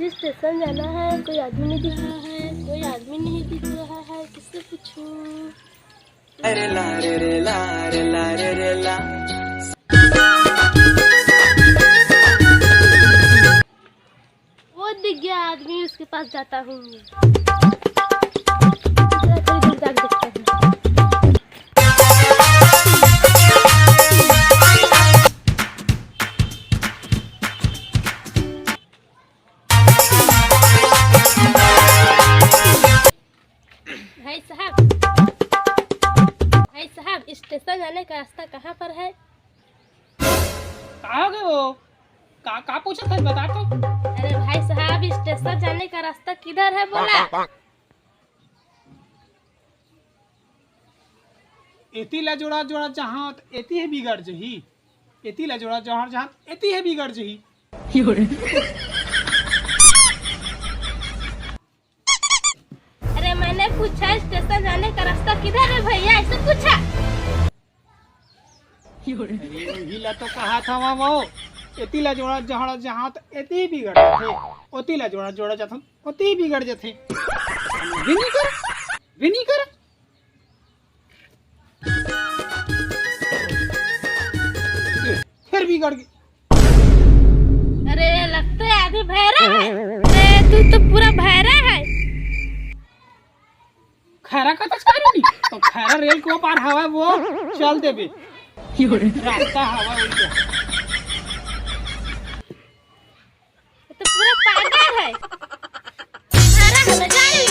मुझे स्टेशन जाना है, कोई आदमी नहीं दिख रहा है, कोई आदमी नहीं दिख रहा है, किससे पूछूं? अरे ला रे रे ला रे ला रे रे ला। वो दिख गया आदमी, उसके पास जाता हूँ। भाई साहब, स्टेशन जाने का रास्ता कहाँ पर है? कहाँ गए वो? का पूछा था, बता तो। अरे भाई साहब, स्टेशन जाने का रास्ता किधर है बोला? एती ला जोड़ा जोड़ा जहाँ एती है बिगड़ जही, एती ला जोड़ा जहाँ जहाँ एती है बिगड़ जही। अरे मैंने पूछा स्टेशन जाने का रास्ता किधर है भैया, ऐसे पूछा। यही ला तो कहा था वो, एती ला जोड़ा जहाँ जहाँ एती ही बिगड़ जाते, ओती ला जोड़ा जोड़ा जहाँ ओती ही बिगड़ जाते। विनीकर फिर बिगड़ गई। अरे लगता है आदमी भैरा है। अरे तू तो पूरा भैरा है। खैरा का तो खैरा रेल को पार हवा वो चल देबे रास्ता हवा तो पूरा पागल है। भैरा है बेचारी।